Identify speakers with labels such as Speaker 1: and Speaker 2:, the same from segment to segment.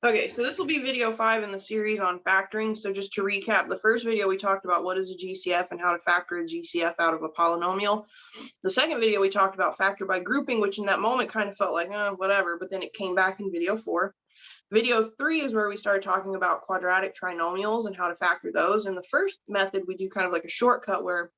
Speaker 1: Okay, so this will be video 5 in the series on factoring. So just to recap, the first video we talked about what is a GCF and how to factor a GCF out of a polynomial. The second video we talked about factor by grouping, which in that moment kind of felt like, whatever, but then it came back in video 4. Video 3 is where we started talking about quadratic trinomials and how to factor those. In the first method, we do kind of like a shortcut where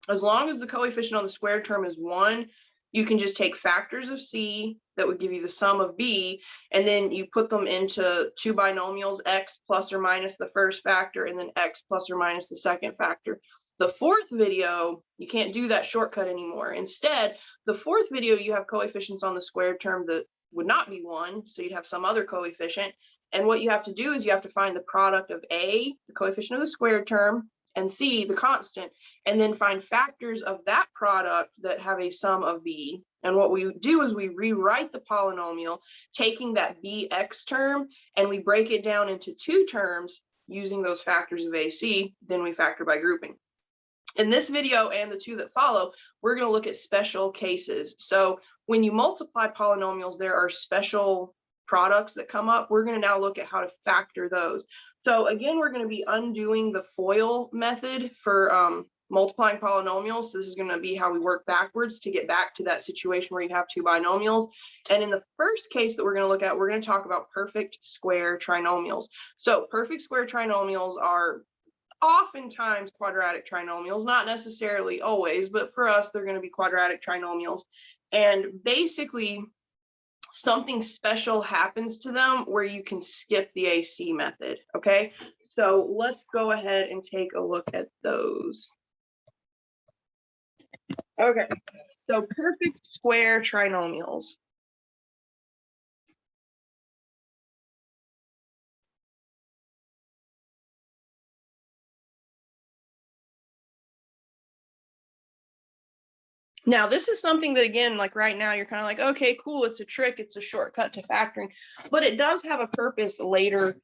Speaker 1: as long as the coefficient on the squared term is 1, you can just take factors of C that would give you the sum of B, and then you put them into two binomials, x plus or minus the first factor, and then x plus or minus the second factor. The fourth video, you can't do that shortcut anymore. Instead, the fourth video, you have coefficients on the squared term that would not be 1, so you'd have some other coefficient. And what you have to do is you have to find the product of A, the coefficient of the squared term, and C, the constant, and then find factors of that product that have a sum of B. And what we do is we rewrite the polynomial, taking that BX term, and we break it down into two terms using those factors of AC, then we factor by grouping. In this video and the two that follow, we're going to look at special cases. So when you multiply polynomials, there are special products that come up. We're going to now look at how to factor those. So again, we're going to be undoing the FOIL method for multiplying polynomials. So this is going to be how we work backwards to get back to that situation where you have two binomials. And in the first case that we're going to look at, we're going to talk about perfect square trinomials. So perfect square trinomials are oftentimes quadratic trinomials, not necessarily always, but for us, they're going to be quadratic trinomials. And basically, something special happens to them where you can skip the AC method, okay? So let's go ahead and take a look at those. Okay, so perfect square trinomials. Now, this is something that, again, like right now, you're kind of like, okay, cool, it's a trick, it's a shortcut to factoring, but it does have a purpose later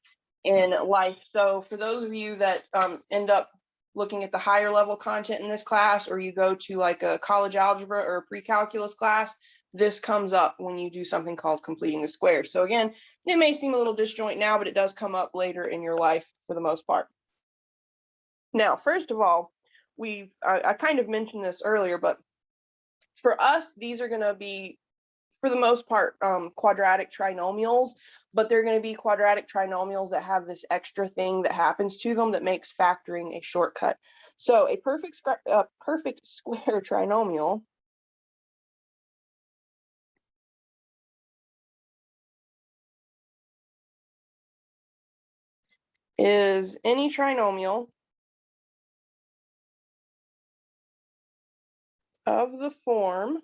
Speaker 1: in life. So for those of you that end up looking at the higher level content in this class, or you go to like a college algebra or a pre-calculus class, this comes up when you do something called completing the squares. So again, it may seem a little disjoint now, but it does come up later in your life for the most part. Now, first of all, I kind of mentioned this earlier, but for us, these are going to be, for the most part, quadratic trinomials, but they're going to be quadratic trinomials that have this extra thing that happens to them that makes factoring a shortcut. So a perfect square trinomial is any trinomial of the form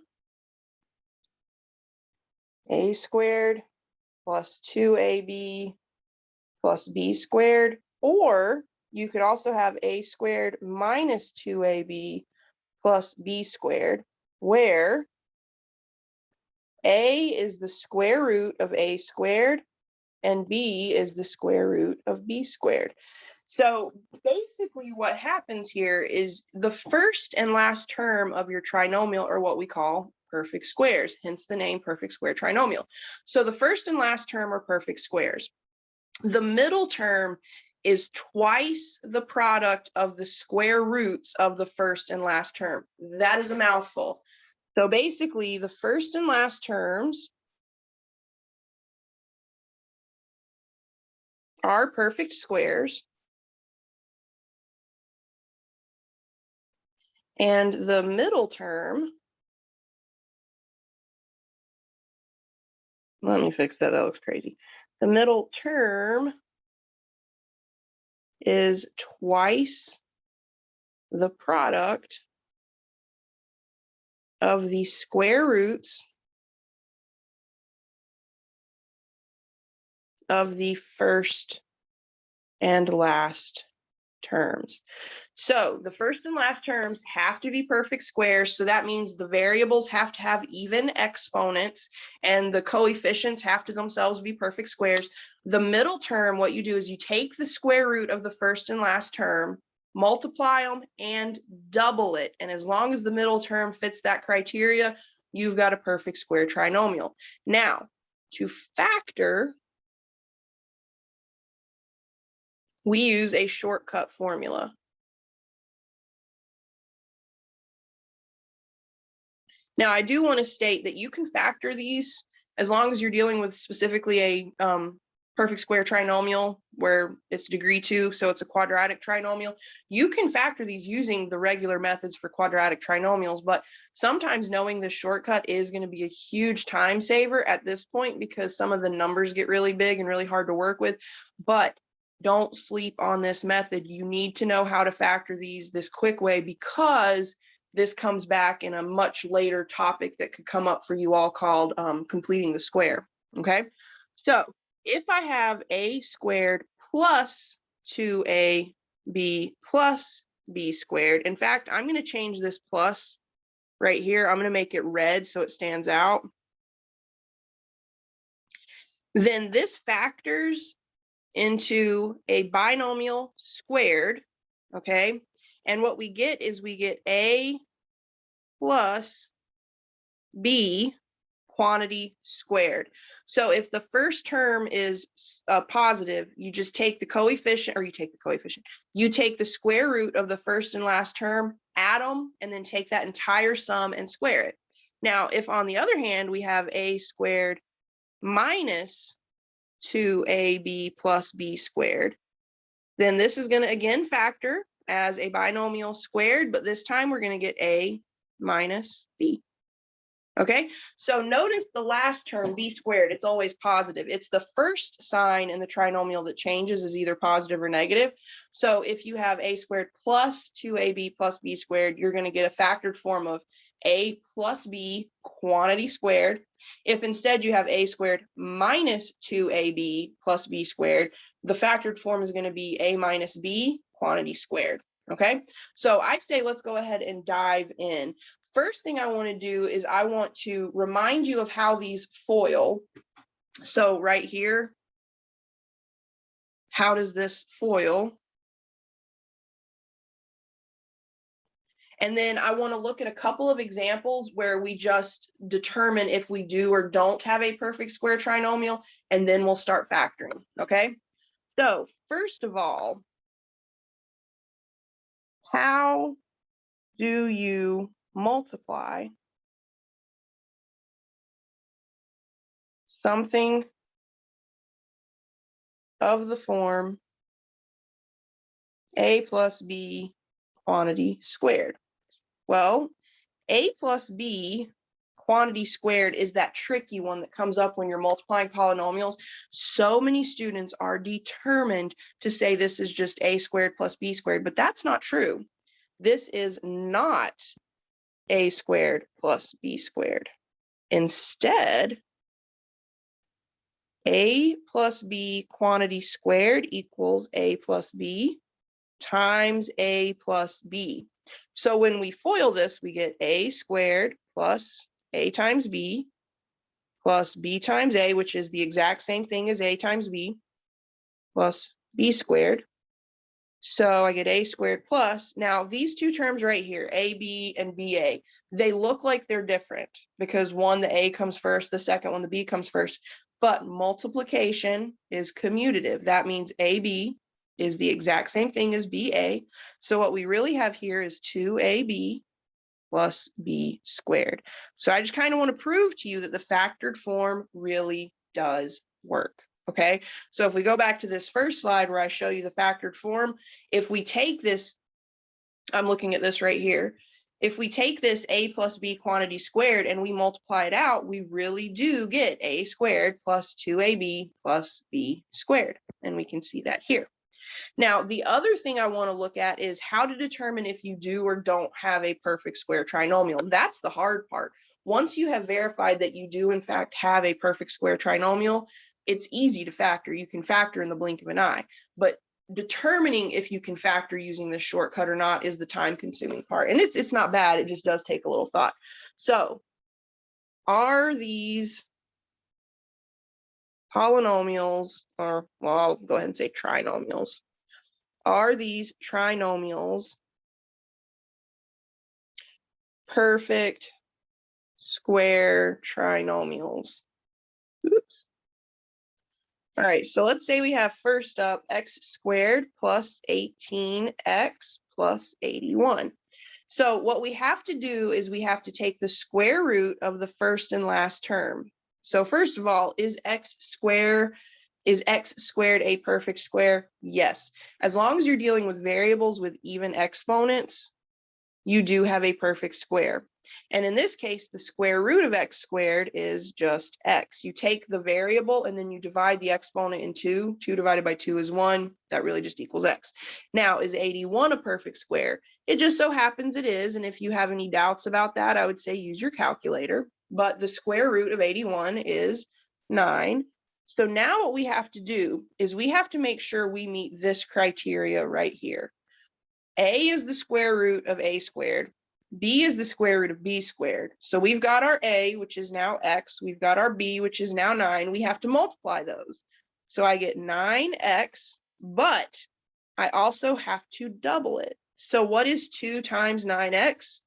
Speaker 1: a squared plus 2ab plus b squared, or you could also have a squared minus 2ab plus b squared, where a is the square root of a squared and b is the square root of b squared. So basically what happens here is the first and last term of your trinomial are what we call perfect squares, hence the name perfect square trinomial. So the first and last term are perfect squares. The middle term is twice the product of the square roots of the first and last term. That is a mouthful. So basically the first and last terms are perfect squares, and the middle term, let me fix that, that looks crazy. The middle term is twice the product of the square roots of the first and last terms. So the first and last terms have to be perfect squares. So that means the variables have to have even exponents and the coefficients have to themselves be perfect squares. The middle term, what you do is you take the square root of the first and last term, multiply them and double it. And as long as the middle term fits that criteria, you've got a perfect square trinomial. Now, to factor we use a shortcut formula. Now, I do want to state that you can factor these as long as you're dealing with specifically a perfect square trinomial where it's degree 2, so it's a quadratic trinomial. You can factor these using the regular methods for quadratic trinomials, but sometimes knowing the shortcut is going to be a huge time saver at this point because some of the numbers get really big and really hard to work with. But don't sleep on this method. You need to know how to factor these this quick way because this comes back in a much later topic that could come up for you all called completing the square, okay? So if I have a squared plus 2ab plus b squared, in fact, I'm going to change this plus right here. I'm going to make it red so it stands out. Then this factors into a binomial squared, okay? And what we get is we get a plus b quantity squared. So if the first term is positive, you just take the coefficient, or you take the square root of the first and last term, add them, and then take that entire sum and square it. Now, if on the other hand, we have a squared minus 2ab plus b squared, then this is going to again factor as a binomial squared, but this time we're going to get a minus b. Okay, so notice the last term, b squared, it's always positive. It's the first sign in the trinomial that changes is either positive or negative. So if you have a squared plus 2ab plus b squared, you're going to get a factored form of a plus b quantity squared. If instead you have a squared minus 2ab plus b squared, the factored form is going to be a minus b quantity squared. Okay, so I say let's go ahead and dive in. First thing I want to do is I want to remind you of how these FOIL. So right here, how does this FOIL? And then I want to look at a couple of examples where we just determine if we do or don't have a perfect square trinomial, and then we'll start factoring, okay? So first of all, how do you multiply something of the form a plus b quantity squared? Well, a plus b quantity squared is that tricky one that comes up when you're multiplying polynomials. So many students are determined to say this is just a squared plus b squared, but that's not true. This is not a squared plus b squared. Instead, a plus b quantity squared equals a plus b times a plus b. So when we FOIL this, we get a squared plus a times b plus b times a, which is the exact same thing as a times b, plus b squared. So I get a squared plus, now these two terms right here, ab and ba, they look like they're different because one, the a comes first, the second one, the b comes first, but multiplication is commutative. That means ab is the exact same thing as ba. So what we really have here is 2ab plus b squared. So I just kind of want to prove to you that the factored form really does work. Okay, so if we go back to this first slide where I show you the factored form, if we take this, I'm looking at this right here. If we take this a plus b quantity squared and we multiply it out, we really do get a squared plus 2ab plus b squared. And we can see that here. Now, the other thing I want to look at is how to determine if you do or don't have a perfect square trinomial. That's the hard part. Once you have verified that you do, in fact, have a perfect square trinomial, it's easy to factor. You can factor in the blink of an eye. But determining if you can factor using this shortcut or not is the time-consuming part. And it's not bad. It just does take a little thought. So, are these polynomials, or, well, I'll go ahead and say trinomials. Are these trinomials perfect square trinomials? Oops. All right, so let's say we have first up x squared plus 18x plus 81. So what we have to do is we have to take the square root of the first and last term. So first of all, is x squared a perfect square? Yes. As long as you're dealing with variables with even exponents, you do have a perfect square. And in this case, the square root of x squared is just x. You take the variable and then you divide the exponent in 2. 2 divided by 2 is 1. That really just equals x. Now, is 81 a perfect square? It just so happens it is. And if you have any doubts about that, I would say use your calculator. But the square root of 81 is 9. So now what we have to do is we have to make sure we meet this criteria right here. A is the square root of a squared. B is the square root of b squared. So we've got our a, which is now x. We've got our b, which is now 9. We have to multiply those. So I get 9x, but I also have to double it. So what is 2 times 9x?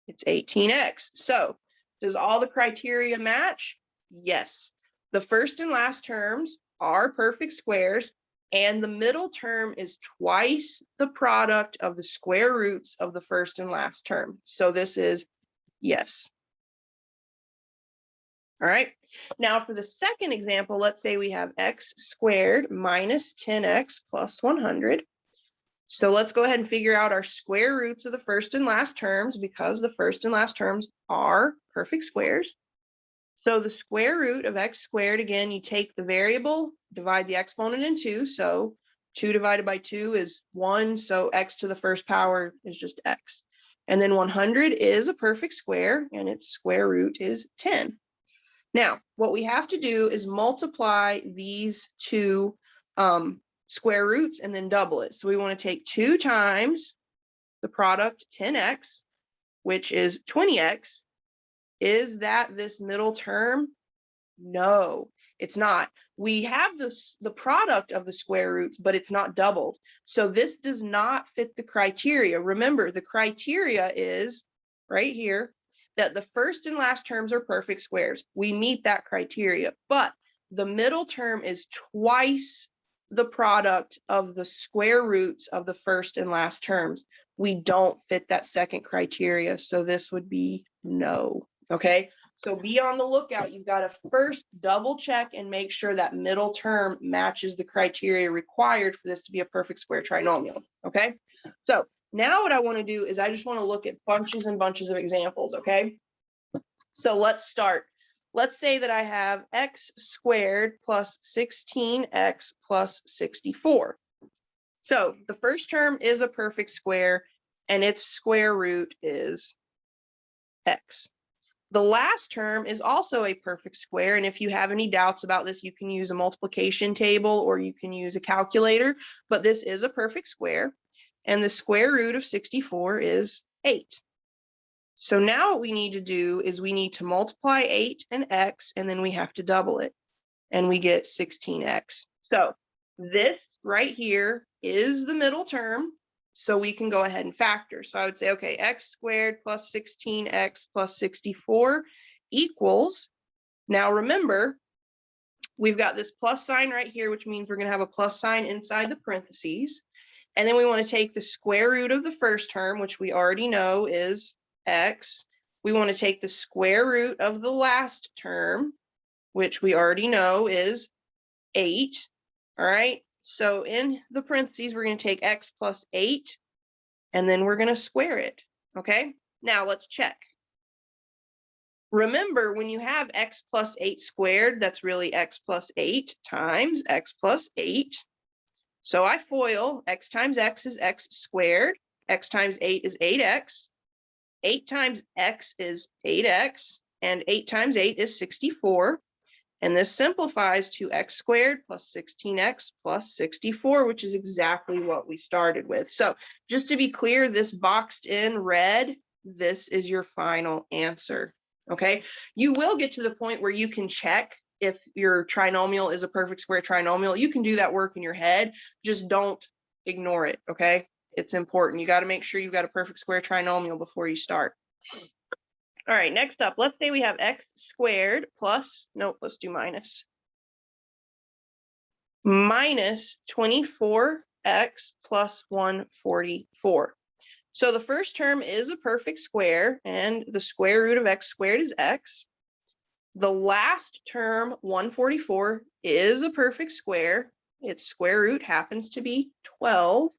Speaker 1: It's 18x. So does all the criteria match? Yes. The first and last terms are perfect squares, and the middle term is twice the product of the square roots of the first and last term. So this is yes. All right. Now for the second example, let's say we have x squared minus 10x plus 100. So let's go ahead and figure out our square roots of the first and last terms, because the first and last terms are perfect squares. So the square root of x squared, again, you take the variable, divide the exponent in 2. So 2 divided by 2 is 1. So x to the first power is just x. And then 100 is a perfect square, and its square root is 10. Now, what we have to do is multiply these two square roots and then double it. So we want to take 2 times the product 10x, which is 20x. Is that this middle term? No, it's not. We have the product of the square roots, but it's not doubled. So this does not fit the criteria. Remember, the criteria is right here that the first and last terms are perfect squares. We meet that criteria, but the middle term is twice the product of the square roots of the first and last terms. We don't fit that second criteria, so this would be no. Okay, so be on the lookout. You've got to first double check and make sure that middle term matches the criteria required for this to be a perfect square trinomial. Okay, so now what I want to do is I just want to look at bunches and bunches of examples. Okay, so let's start. Let's say that I have x squared plus 16x plus 64. So the first term is a perfect square, and its square root is x. The last term is also a perfect square, and if you have any doubts about this, you can use a multiplication table or you can use a calculator, but this is a perfect square, and the square root of 64 is 8. So now what we need to do is we need to multiply 8 and x, and then we have to double it, and we get 16x. So this right here is the middle term. So we can go ahead and factor. So I would say, okay, x squared plus 16x plus 64 equals, now remember, we've got this plus sign right here, which means we're going to have a plus sign inside the parentheses. And then we want to take the square root of the first term, which we already know is x. We want to take the square root of the last term, which we already know is 8. All right. So in the parentheses, we're going to take x plus 8, and then we're going to square it. Okay, now let's check. Remember, when you have x plus 8 squared, that's really x plus 8 times x plus 8. So I FOIL, x times x is x squared, x times 8 is 8x, 8 times x is 8x, and 8 times 8 is 64. And this simplifies to x squared plus 16x plus 64, which is exactly what we started with. So just to be clear, this boxed in red, this is your final answer. Okay, you will get to the point where you can check if your trinomial is a perfect square trinomial. You can do that work in your head. Just don't ignore it. Okay, it's important. You got to make sure you've got a perfect square trinomial before you start. All right, next up, let's say we have x squared plus, nope, let's do minus. minus 24x plus 144. So the first term is a perfect square, and the square root of x squared is x. The last term, 144, is a perfect square. Its square root happens to be 12.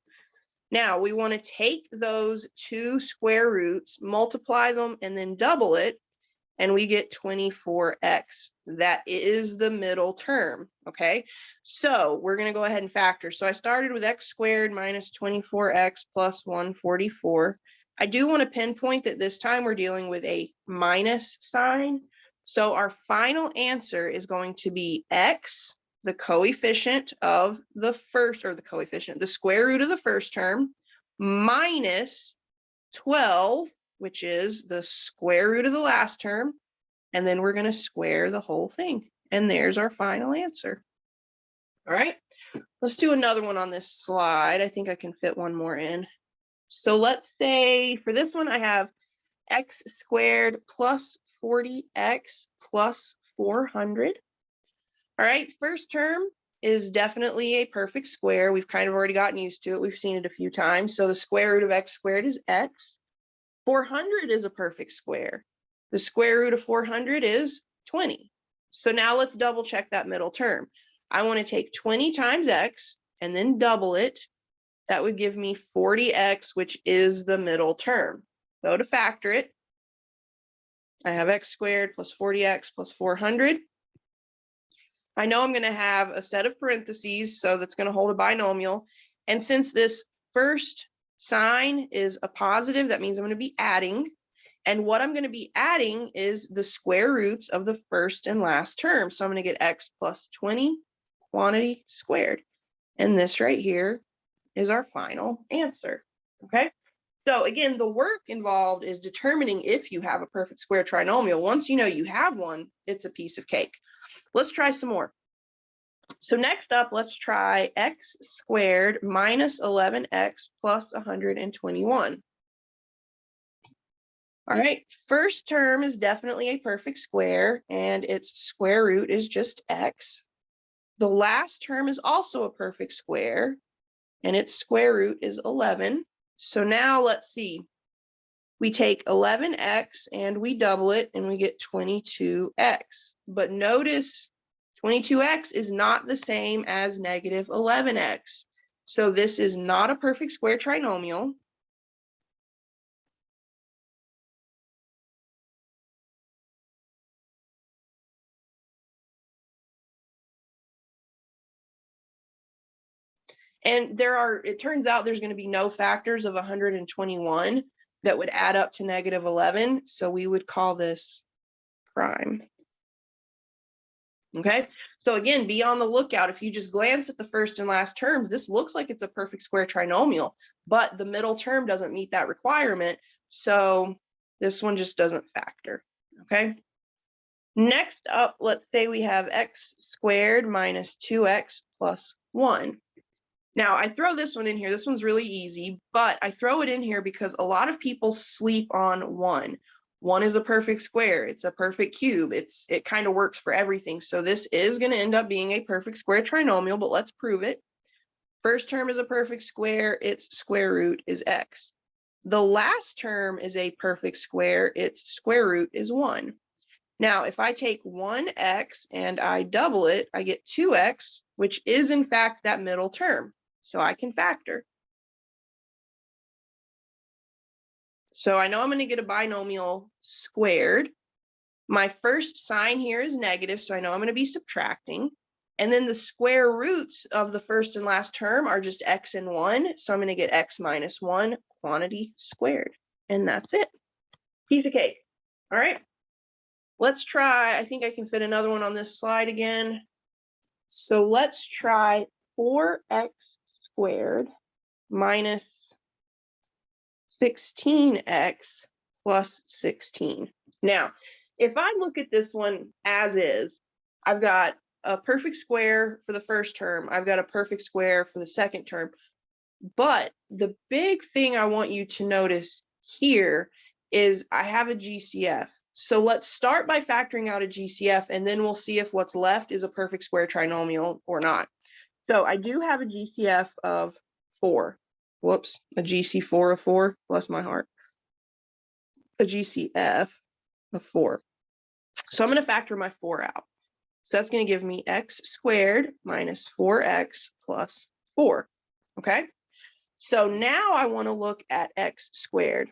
Speaker 1: Now we want to take those two square roots, multiply them, and then double it, and we get 24x. That is the middle term, okay? So we're going to go ahead and factor. So I started with x squared minus 24x plus 144. I do want to pinpoint that this time we're dealing with a minus sign. So our final answer is going to be x, the coefficient of the first, or the square root of the first term, minus 12, which is the square root of the last term, and then we're going to square the whole thing. And there's our final answer. All right, let's do another one on this slide. I think I can fit one more in. So let's say for this one, I have x squared plus 40x plus 400. All right, first term is definitely a perfect square. We've kind of already gotten used to it. We've seen it a few times. So the square root of x squared is x. 400 is a perfect square. The square root of 400 is 20. So now let's double check that middle term. I want to take 20 times x and then double it. That would give me 40x, which is the middle term. So to factor it, I have x squared plus 40x plus 400. I know I'm going to have a set of parentheses, so that's going to hold a binomial. And since this first sign is a positive, that means I'm going to be adding. And what I'm going to be adding is the square roots of the first and last term. So I'm going to get x plus 20 quantity squared. And this right here is our final answer. Okay. So again, the work involved is determining if you have a perfect square trinomial. Once you know you have one, it's a piece of cake. Let's try some more. So next up, let's try x squared minus 11x plus 121. All right, first term is definitely a perfect square, and its square root is just x. The last term is also a perfect square, and its square root is 11. So now let's see. We take 11x and we double it, and we get 22x. But notice 22x is not the same as negative 11x. So this is not a perfect square trinomial. And it turns out there's going to be no factors of 121 that would add up to negative 11. So we would call this prime. Okay. So again, be on the lookout. If you just glance at the first and last terms, this looks like it's a perfect square trinomial, but the middle term doesn't meet that requirement. So this one just doesn't factor. Okay. Next up, let's say we have x squared minus 2x plus 1. Now, I throw this one in here. This one's really easy, but I throw it in here because a lot of people sleep on 1. 1 is a perfect square. It's a perfect cube. It kind of works for everything. So this is going to end up being a perfect square trinomial, but let's prove it. First term is a perfect square. Its square root is x. The last term is a perfect square. Its square root is 1. Now, if I take 1x and I double it, I get 2x, which is in fact that middle term. So I can factor. So I know I'm going to get a binomial squared. My first sign here is negative, so I know I'm going to be subtracting. And then the square roots of the first and last term are just x and 1. So I'm going to get x minus 1 quantity squared. And that's it. Piece of cake. All right. Let's try, I think I can fit another one on this slide again. So let's try 4x squared minus 16x plus 16. Now, if I look at this one as is, I've got a perfect square for the first term. I've got a perfect square for the second term. But the big thing I want you to notice here is I have a GCF. So let's start by factoring out a GCF, and then we'll see if what's left is a perfect square trinomial or not. So I do have a GCF of 4. Whoops, a GC4 of 4, bless my heart. A GCF of 4. So I'm going to factor my 4 out. So that's going to give me x squared minus 4x plus 4. Okay? So now I want to look at x squared.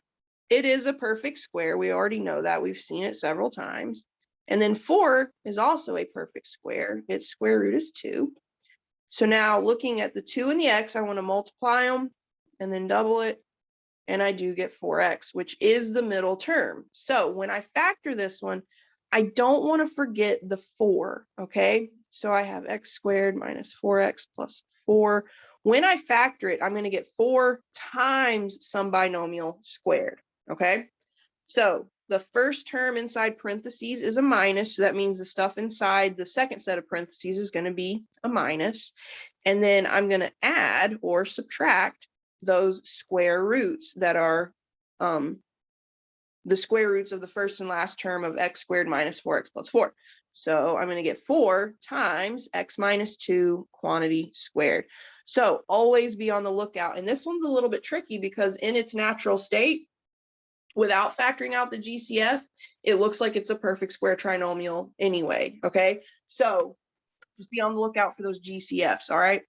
Speaker 1: It is a perfect square. We already know that. We've seen it several times. And then 4 is also a perfect square. Its square root is 2. So now looking at the 2 and the x, I want to multiply them and then double it. And I do get 4x, which is the middle term. So when I factor this one, I don't want to forget the 4, okay? So I have x squared minus 4x plus 4. When I factor it, I'm going to get 4 times some binomial squared, okay? So the first term inside parentheses is a minus, so that means the stuff inside the second set of parentheses is going to be a minus. And then I'm going to add or subtract those square roots that are the square roots of the first and last term of x squared minus 4x plus 4. So I'm going to get 4 times x minus 2 quantity squared. So always be on the lookout. And this one's a little bit tricky because in its natural state, without factoring out the GCF, it looks like it's a perfect square trinomial anyway, okay? So just be on the lookout for those GCFs, all right?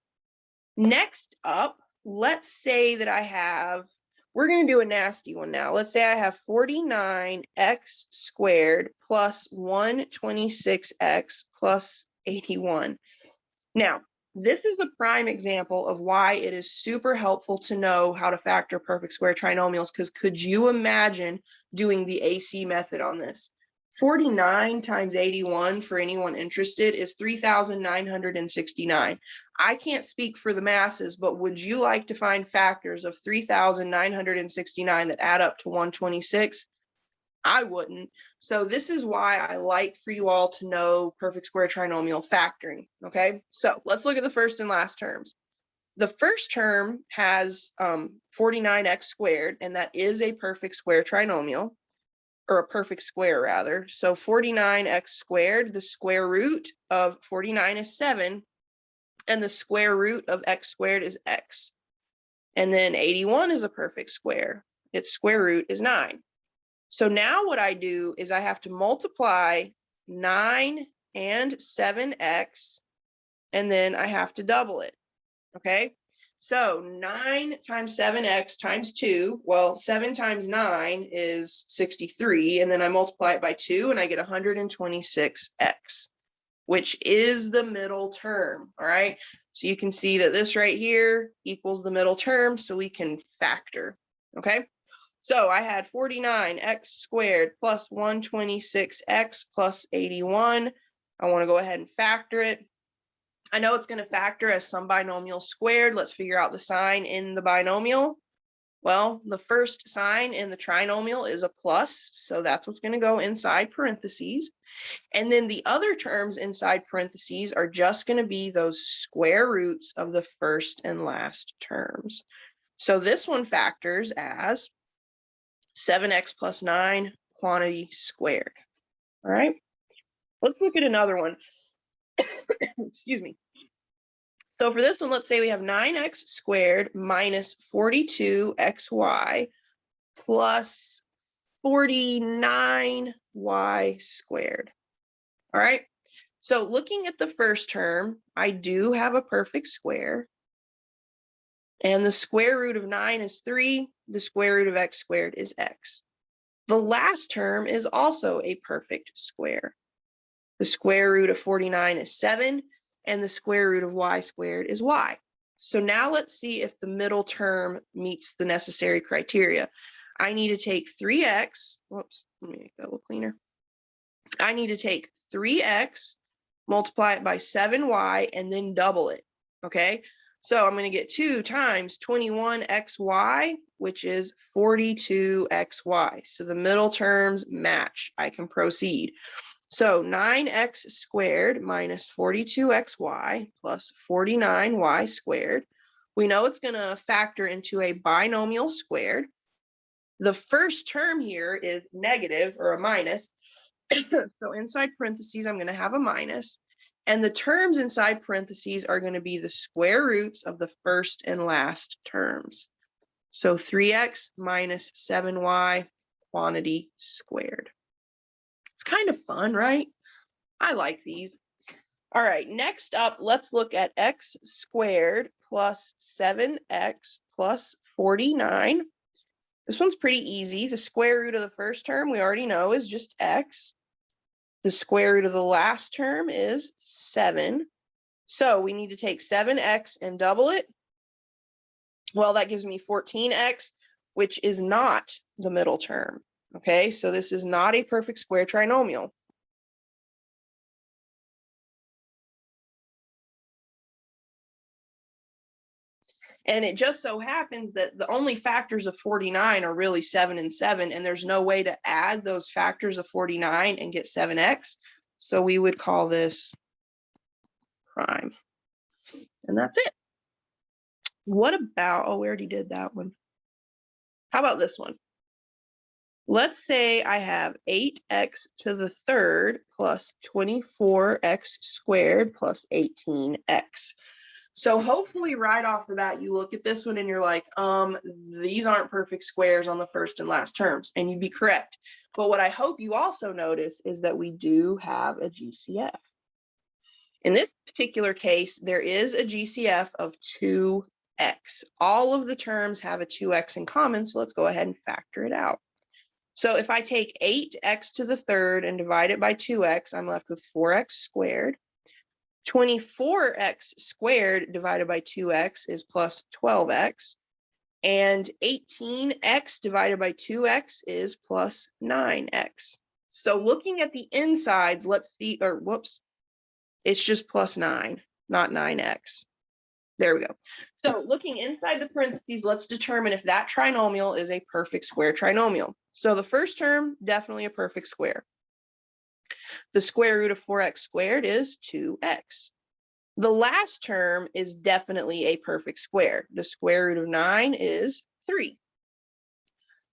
Speaker 1: Next up, let's say that I have, we're going to do a nasty one now. Let's say I have 49x squared plus 126x plus 81. Now, this is a prime example of why it is super helpful to know how to factor perfect square trinomials, because could you imagine doing the AC method on this? 49 times 81, for anyone interested, is 3,969. I can't speak for the masses, but would you like to find factors of 3,969 that add up to 126? I wouldn't. So this is why I like for you all to know perfect square trinomial factoring, okay? So let's look at the first and last terms. The first term has 49x squared, and that is a perfect square trinomial, or a perfect square rather. So 49x squared, the square root of 49 is 7, and the square root of x squared is x. And then 81 is a perfect square. Its square root is 9. So now what I do is I have to multiply 9 and 7x, and then I have to double it, okay? So 9 times 7x times 2, well, 7 times 9 is 63, and then I multiply it by 2, and I get 126x, which is the middle term, all right? So you can see that this right here equals the middle term, so we can factor, okay? So I had 49x squared plus 126x plus 81. I want to go ahead and factor it. I know it's going to factor as some binomial squared. Let's figure out the sign in the binomial. Well, the first sign in the trinomial is a plus, so that's what's going to go inside parentheses. And then the other terms inside parentheses are just going to be those square roots of the first and last terms. So this one factors as 7x plus 9 quantity squared. All right, let's look at another one. Excuse me. So for this one, let's say we have 9x squared minus 42xy plus 49y squared. All right, so looking at the first term, I do have a perfect square. And the square root of 9 is 3. The square root of x squared is x. The last term is also a perfect square. The square root of 49 is 7, and the square root of y squared is y. So now let's see if the middle term meets the necessary criteria. I need to take 3x, whoops, let me make that a little cleaner. I need to take 3x, multiply it by 7y, and then double it, okay? So I'm going to get 2 times 21xy, which is 42xy. So the middle terms match. I can proceed. So 9x squared minus 42xy plus 49y squared. We know it's going to factor into a binomial squared. The first term here is negative or a minus. So inside parentheses, I'm going to have a minus. And the terms inside parentheses are going to be the square roots of the first and last terms. So 3x minus 7y quantity squared. It's kind of fun, right? I like these. All right, next up, let's look at x squared plus 7x plus 49. This one's pretty easy. The square root of the first term we already know is just x. The square root of the last term is 7. So we need to take 7x and double it. Well, that gives me 14x, which is not the middle term. Okay, so this is not a perfect square trinomial. And it just so happens that the only factors of 49 are really 7 and 7, and there's no way to add those factors of 49 and get 7x. So we would call this prime. And that's it. What about, oh, we already did that one. How about this one? Let's say I have 8x to the third plus 24x squared plus 18x. So hopefully right off the bat, you look at this one and you're like, these aren't perfect squares on the first and last terms, and you'd be correct. But what I hope you also notice is that we do have a GCF. In this particular case, there is a GCF of 2x. All of the terms have a 2x in common, so let's go ahead and factor it out. So if I take 8x to the third and divide it by 2x, I'm left with 4x squared. 24x squared divided by 2x is plus 12x. And 18x divided by 2x is plus 9x. So looking at the insides, let's see, or whoops, it's just plus 9, not 9x. There we go. So looking inside the parentheses, let's determine if that trinomial is a perfect square trinomial. So the first term, definitely a perfect square. The square root of 4x squared is 2x. The last term is definitely a perfect square. The square root of 9 is 3.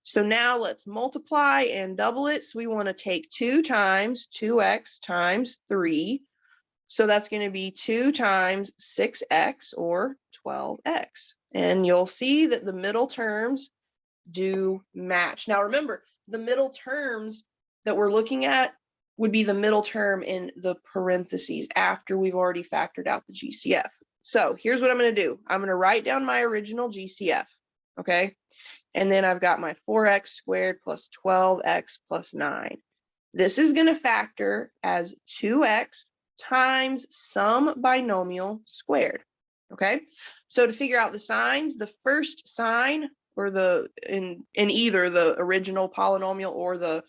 Speaker 1: So now let's multiply and double it. So we want to take 2 times 2x times 3. So that's going to be 2 times 6x or 12x. And you'll see that the middle terms do match. Now remember, the middle terms that we're looking at would be the middle term in the parentheses after we've already factored out the GCF. So here's what I'm going to do. I'm going to write down my original GCF, okay? And then I've got my 4x squared plus 12x plus 9. This is going to factor as 2x times some binomial squared, okay? So to figure out the signs, the first sign, or in either the original polynomial or the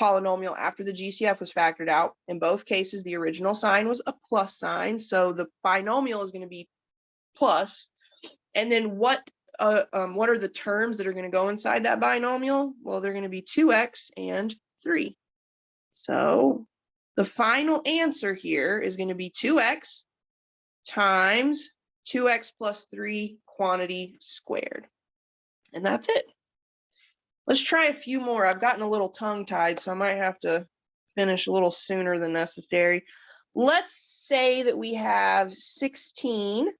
Speaker 1: polynomial after the GCF was factored out, in both cases, the original sign was a plus sign. So the binomial is going to be plus. And then what are the terms that are going to go inside that binomial? Well, they're going to be 2x and 3. So the final answer here is going to be 2x times 2x plus 3 quantity squared. And that's it. Let's try a few more. I've gotten a little tongue-tied, so I might have to finish a little sooner than necessary. Let's say that we have 16x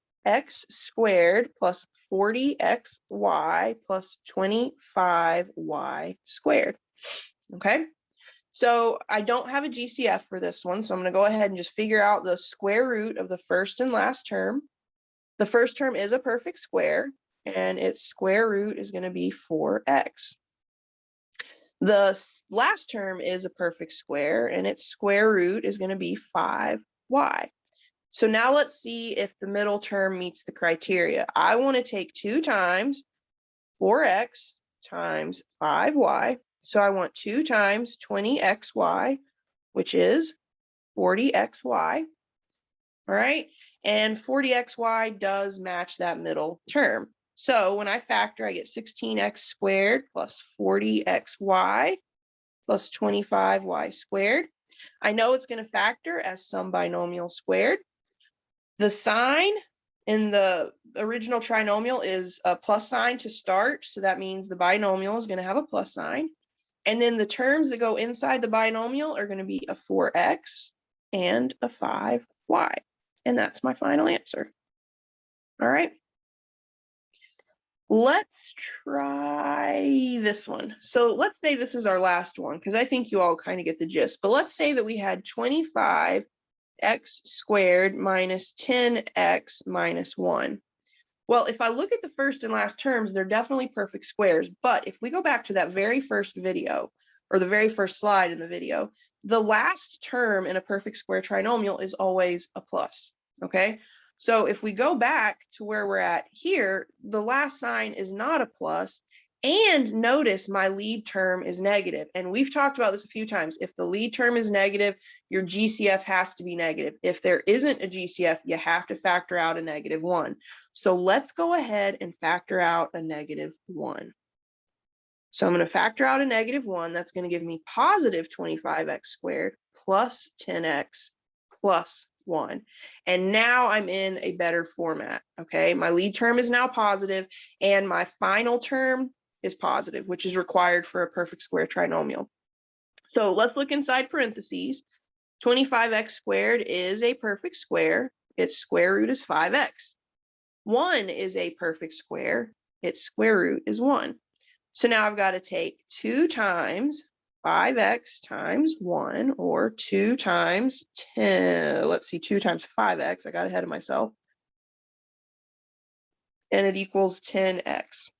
Speaker 1: squared plus 40xy plus 25y squared. Okay, so I don't have a GCF for this one, so I'm going to go ahead and just figure out the square root of the first and last term. The first term is a perfect square, and its square root is going to be 4x. The last term is a perfect square, and its square root is going to be 5y. So now let's see if the middle term meets the criteria. I want to take 2 times 4x times 5y. So I want 2 times 20xy, which is 40xy. All right. And 40xy does match that middle term. So when I factor, I get 16x squared plus 40xy plus 25y squared. I know it's going to factor as some binomial squared. The sign in the original trinomial is a plus sign to start. So that means the binomial is going to have a plus sign. And then the terms that go inside the binomial are going to be a 4x and a 5y. y. And that's my final answer. All right. Let's try this one. So let's say this is our last one, because I think you all kind of get the gist. But let's say that we had 25x squared minus 10x minus 1. Well, if I look at the first and last terms, they're definitely perfect squares. But if we go back to that very first video, or the very first slide in the video, the last term in a perfect square trinomial is always a plus, okay? So if we go back to where we're at here, the last sign is not a plus, and notice my lead term is negative. And we've talked about this a few times. If the lead term is negative, your GCF has to be negative. If there isn't a GCF, you have to factor out a -1. So let's go ahead and factor out a -1. So I'm going to factor out a -1. That's going to give me positive 25x squared plus 10x plus 1. And now I'm in a better format. Okay, my lead term is now positive, and my final term is positive, which is required for a perfect square trinomial. So let's look inside parentheses. 25x squared is a perfect square. Its square root is 5x. 1 is a perfect square. Its square root is 1. So now I've got to take 2 times 5x times 1, or 2 times 10. Let's see, 2 times 5x. I got ahead of myself. And it equals 10x.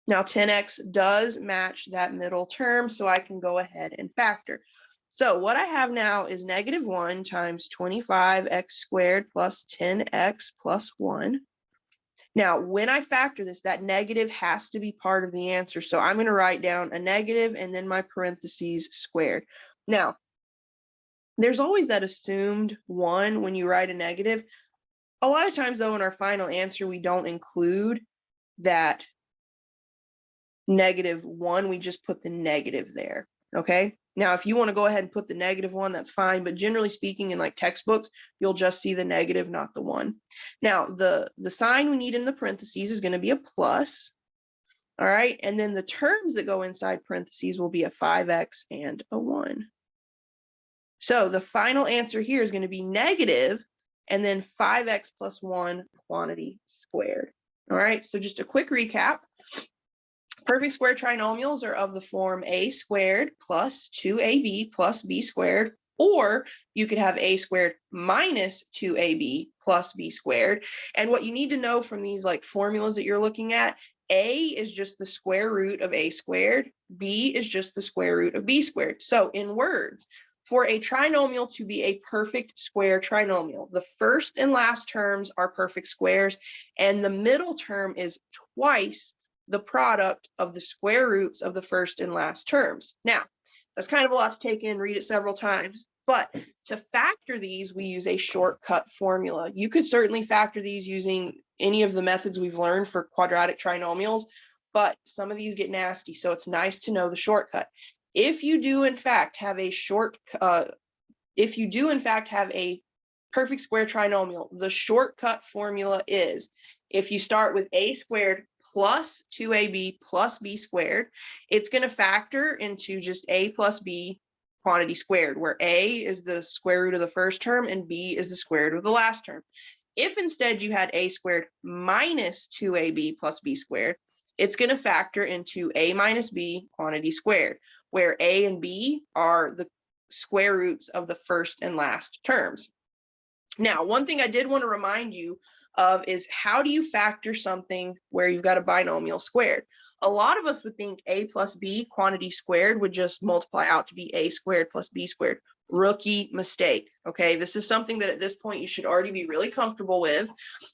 Speaker 1: Now 10x does match that middle term, so I can go ahead and factor. So what I have now is -1 times 25x squared plus 10x plus 1. Now, when I factor this, that negative has to be part of the answer. So I'm going to write down a negative and then my parentheses squared. Now, there's always that assumed 1 when you write a negative. A lot of times, though, in our final answer, we don't include that -1. We just put the negative there. Okay. Now, if you want to go ahead and put the -1, that's fine. But generally speaking, in like textbooks, you'll just see the negative, not the 1. Now, the sign we need in the parentheses is going to be a plus. All right. And then the terms that go inside parentheses will be a 5x and a 1. So the final answer here is going to be negative and then 5x plus 1 quantity squared. All right. So just a quick recap. Perfect square trinomials are of the form a squared plus 2ab plus b squared, or you could have a squared minus 2ab plus b squared. And what you need to know from these like formulas that you're looking at, a is just the square root of a squared, b is just the square root of b squared. So in words, for a trinomial to be a perfect square trinomial, the first and last terms are perfect squares, and the middle term is twice the product of the square roots of the first and last terms. Now, that's kind of a lot to take in, read it several times, but to factor these, we use a shortcut formula. You could certainly factor these using any of the methods we've learned for quadratic trinomials, but some of these get nasty, so it's nice to know the shortcut. If you do in fact have a perfect square trinomial, the shortcut formula is, if you start with a squared plus 2ab plus b squared, it's going to factor into just a plus b quantity squared, where a is the square root of the first term and b is the square root of the last term. If instead you had a squared minus 2ab plus b squared, it's going to factor into a minus b quantity squared, where a and b are the square roots of the first and last terms. Now, one thing I did want to remind you of is, how do you factor something where you've got a binomial squared? A lot of us would think a plus b quantity squared would just multiply out to be a squared plus b squared. Rookie mistake. Okay, this is something that at this point you should already be really comfortable with.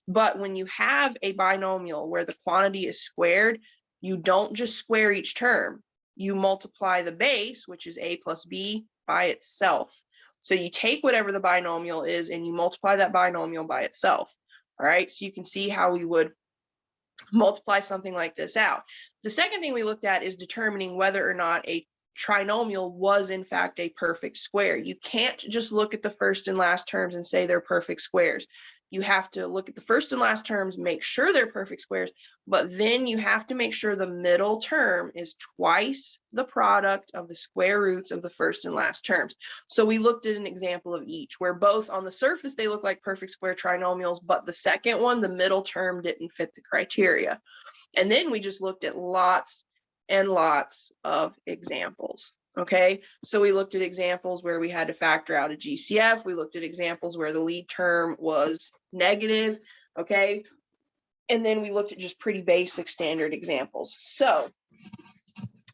Speaker 1: But when you have a binomial where the quantity is squared, you don't just square each term. You multiply the base, which is a plus b, by itself. So you take whatever the binomial is and you multiply that binomial by itself. All right, so you can see how we would multiply something like this out. The second thing we looked at is determining whether or not a trinomial was in fact a perfect square. You can't just look at the first and last terms and say they're perfect squares. you have to look at the first and last terms, make sure they're perfect squares, but then you have to make sure the middle term is twice the product of the square roots of the first and last terms. So we looked at an example of each, where both on the surface they look like perfect square trinomials, but the second one, the middle term, didn't fit the criteria. And then we just looked at lots and lots of examples. Okay, so we looked at examples where we had to factor out a GCF. We looked at examples where the lead term was negative. Okay, and then we looked at just pretty basic standard examples. So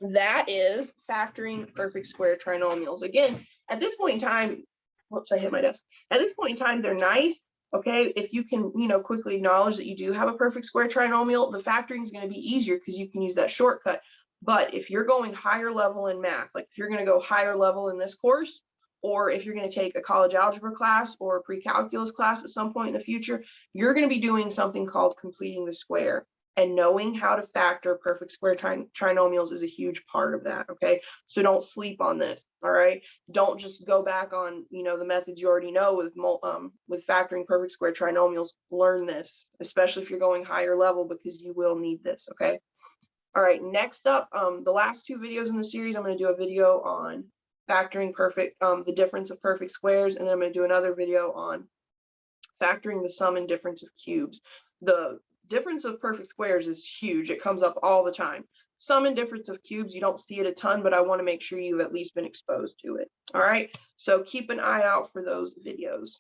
Speaker 1: that is factoring perfect square trinomials. Again, at this point in time, whoops, I hit my desk. At this point in time, they're nice. Okay, if you can, quickly acknowledge that you do have a perfect square trinomial, the factoring is going to be easier because you can use that shortcut. But if you're going higher level in math, like if you're going to go higher level in this course, or if you're going to take a college algebra class or a pre-calculus class at some point in the future, you're going to be doing something called completing the square. And knowing how to factor perfect square trinomials is a huge part of that. Okay, so don't sleep on this. All right, don't just go back on the methods you already know with factoring perfect square trinomials. Learn this, especially if you're going higher level, because you will need this. Okay. All right, next up, the last two videos in the series, I'm going to do a video on factoring the difference of perfect squares, and then I'm going to do another video on factoring the sum and difference of cubes. The difference of perfect squares is huge. It comes up all the time. Sum and difference of cubes, you don't see it a ton, but I want to make sure you've at least been exposed to it. All right, so keep an eye out for those videos.